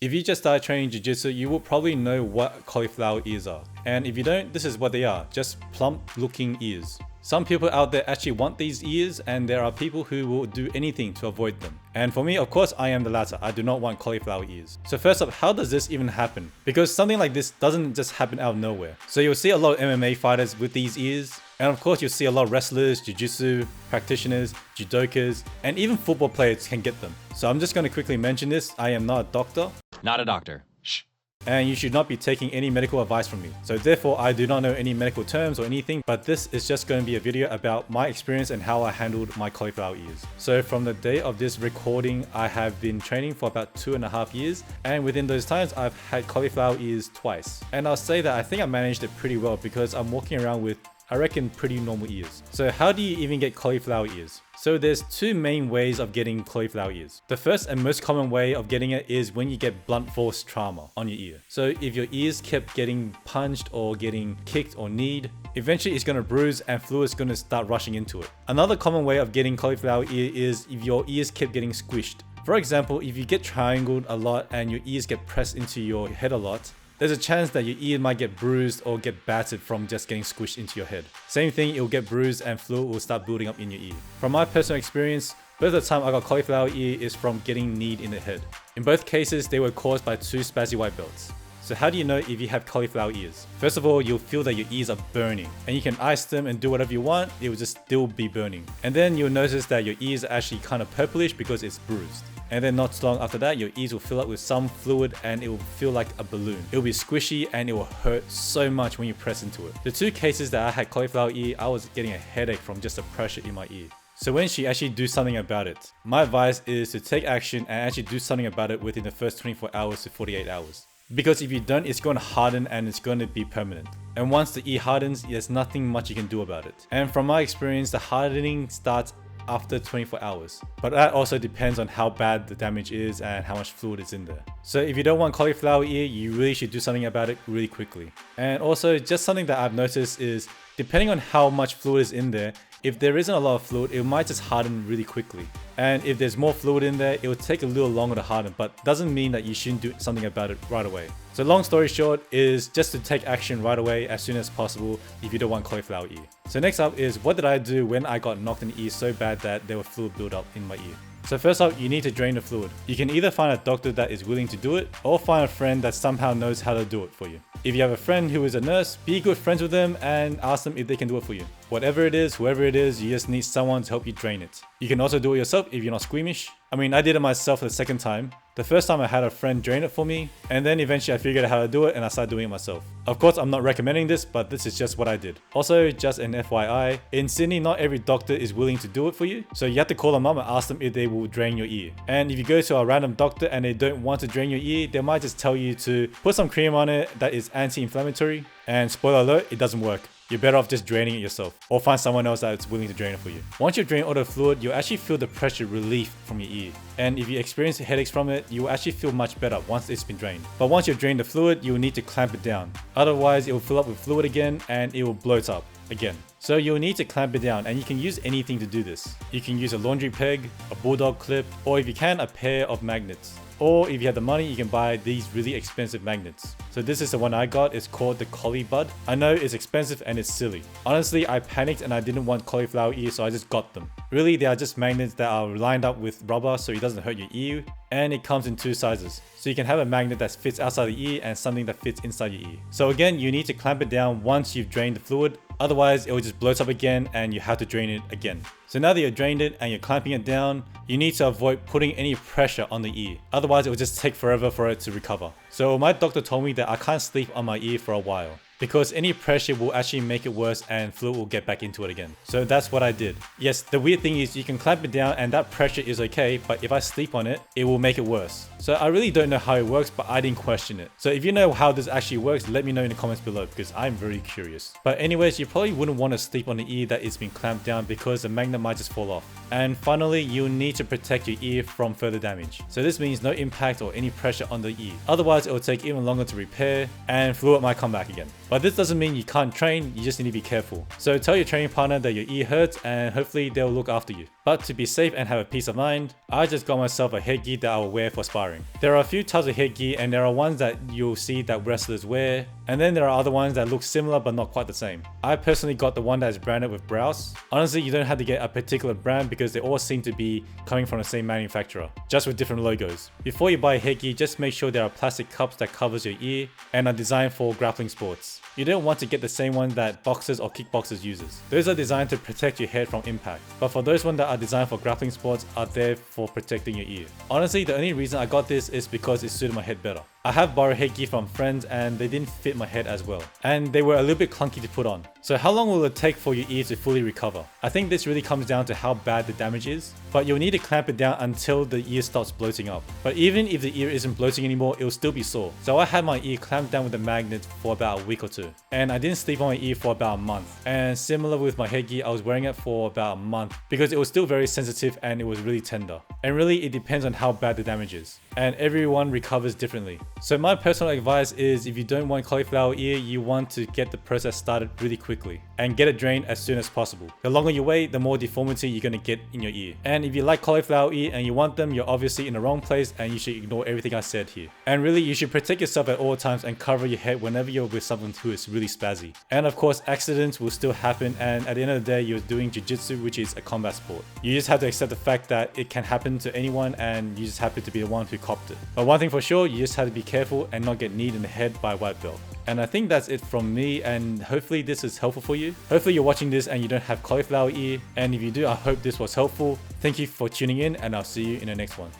If you just started training jiu-jitsu, you will probably know what cauliflower ears are. And if you don't, this is what they are, just plump looking ears. Some people out there actually want these ears, and there are people who will do anything to avoid them. And for me, of course, I am the latter. I do not want cauliflower ears. So first up, how does this even happen? Because something like this doesn't just happen out of nowhere. So you'll see a lot of MMA fighters with these ears. And of course, you'll see a lot of wrestlers, jiu-jitsu practitioners, judokas, and even football players can get them. So I'm just going to quickly mention this. I am not a doctor. Not a doctor. Shh. And you should not be taking any medical advice from me. So therefore, I do not know any medical terms or anything, but this is just going to be a video about my experience and how I handled my cauliflower ears. So from the day of this recording, I have been training for about 2.5 years. And within those times, I've had cauliflower ears twice. And I'll say that I think I managed it pretty well because I'm walking around with, I reckon, pretty normal ears. So how do you even get cauliflower ears? So there's two main ways of getting cauliflower ears. The first and most common way of getting it is when you get blunt force trauma on your ear. So if your ears kept getting punched or getting kicked or kneed, eventually it's going to bruise and fluid is going to start rushing into it. Another common way of getting cauliflower ear is if your ears kept getting squished. For example, if you get triangled a lot and your ears get pressed into your head a lot, there's a chance that your ear might get bruised or get battered from just getting squished into your head. Same thing, it will get bruised and fluid will start building up in your ear. From my personal experience, both the time I got cauliflower ear is from getting kneed in the head. In both cases, they were caused by 2 spazzy white belts. So how do you know if you have cauliflower ears? First of all, you'll feel that your ears are burning, and you can ice them and do whatever you want, it will just still be burning. And then you'll notice that your ears are actually kind of purplish because it's bruised. And then not so long after that, your ears will fill up with some fluid and it will feel like a balloon. It will be squishy and it will hurt so much when you press into it. The 2 cases that I had cauliflower ear, I was getting a headache from just the pressure in my ear. So when she actually do something about it, my advice is to take action and actually do something about it within the first 24 hours to 48 hours. Because if you don't, it's going to harden and it's going to be permanent. And once the ear hardens, there's nothing much you can do about it. And from my experience, the hardening starts after 24 hours. But that also depends on how bad the damage is and how much fluid is in there. So if you don't want cauliflower ear, you really should do something about it really quickly. And also, just something that I've noticed is, depending on how much fluid is in there, if there isn't a lot of fluid, it might just harden really quickly. And if there's more fluid in there, it will take a little longer to harden, but doesn't mean that you shouldn't do something about it right away. So long story short is just to take action right away as soon as possible if you don't want cauliflower ear. So next up is, what did I do when I got knocked in the ear so bad that there was fluid build up in my ear? So first up, you need to drain the fluid. You can either find a doctor that is willing to do it, or find a friend that somehow knows how to do it for you. If you have a friend who is a nurse, be good friends with them and ask them if they can do it for you. Whatever it is, whoever it is, you just need someone to help you drain it. You can also do it yourself if you're not squeamish. I mean, I did it myself the second time. The first time I had a friend drain it for me, and then eventually I figured out how to do it and I started doing it myself. Of course, I'm not recommending this, but this is just what I did. Also, just an FYI, in Sydney, not every doctor is willing to do it for you. So you have to call them up and ask them if they will drain your ear. And if you go to a random doctor and they don't want to drain your ear, they might just tell you to put some cream on it that is anti-inflammatory. And spoiler alert, it doesn't work. You're better off just draining it yourself, or find someone else that's willing to drain it for you. Once you drain all the fluid, you'll actually feel the pressure relief from your ear. And if you experience headaches from it, you will actually feel much better once it's been drained. But once you've drained the fluid, you will need to clamp it down. Otherwise, it will fill up with fluid again and it will bloat up again. So you'll need to clamp it down, and you can use anything to do this. You can use a laundry peg, a bulldog clip, or if you can, a pair of magnets. Or if you have the money, you can buy these really expensive magnets. So this is the one I got. It's called the Collie Bud. I know it's expensive and it's silly. Honestly, I panicked and I didn't want cauliflower ear, so I just got them. Really, they are just magnets that are lined up with rubber so it doesn't hurt your ear. And it comes in 2 sizes. So you can have a magnet that fits outside the ear and something that fits inside your ear. So again, you need to clamp it down once you've drained the fluid. Otherwise, it will just bloat up again and you have to drain it again. So now that you've drained it and you're clamping it down, you need to avoid putting any pressure on the ear. Otherwise, it will just take forever for it to recover. So my doctor told me that I can't sleep on my ear for a while, because any pressure will actually make it worse and fluid will get back into it again. So that's what I did. Yes, the weird thing is you can clamp it down and that pressure is okay, but if I sleep on it, it will make it worse. So I really don't know how it works, but I didn't question it. So if you know how this actually works, let me know in the comments below because I'm very curious. But anyways, you probably wouldn't want to sleep on the ear that is being clamped down because the magnet might just fall off. And finally, you'll need to protect your ear from further damage. So this means no impact or any pressure on the ear. Otherwise, it will take even longer to repair and fluid might come back again. But this doesn't mean you can't train, you just need to be careful. So tell your training partner that your ear hurts and hopefully they'll look after you. But to be safe and have a peace of mind, I just got myself a headgear that I will wear for sparring. There are a few types of headgear, and there are ones that you'll see that wrestlers wear, and then there are other ones that look similar but not quite the same. I personally got the one that is branded with Browse. Honestly, you don't have to get a particular brand because they all seem to be coming from the same manufacturer, just with different logos. Before you buy a headgear, just make sure there are plastic cups that covers your ear and are designed for grappling sports. You don't want to get the same one that boxers or kickboxers uses. Those are designed to protect your head from impact, but for those ones that are designed for grappling sports are there for protecting your ear. Honestly, the only reason I got this is because it suited my head better. I have borrowed headgear from friends and they didn't fit my head as well, and they were a little bit clunky to put on. So how long will it take for your ear to fully recover? I think this really comes down to how bad the damage is, but you'll need to clamp it down until the ear stops bloating up. But even if the ear isn't bloating anymore, it'll still be sore. So I had my ear clamped down with a magnet for about a week or two, and I didn't sleep on my ear for about a month. And similar with my headgear, I was wearing it for about a month because it was still very sensitive and it was really tender. And really, it depends on how bad the damage is, and everyone recovers differently. So my personal advice is, if you don't want cauliflower ear, you want to get the process started really quickly and get it drained as soon as possible. The longer you wait, the more deformity you're going to get in your ear. And if you like cauliflower ear and you want them, you're obviously in the wrong place and you should ignore everything I said here. And really, you should protect yourself at all times and cover your head whenever you're with someone who is really spazzy. And of course, accidents will still happen, and at the end of the day, you're doing jiu-jitsu, which is a combat sport. You just have to accept the fact that it can happen to anyone and you just happen to be the one who copped it. But one thing for sure, you just have to be careful and not get kneed in the head by a white belt. And I think that's it from me, and hopefully this is helpful for you. Hopefully you're watching this and you don't have cauliflower ear, and if you do, I hope this was helpful. Thank you for tuning in, and I'll see you in the next one.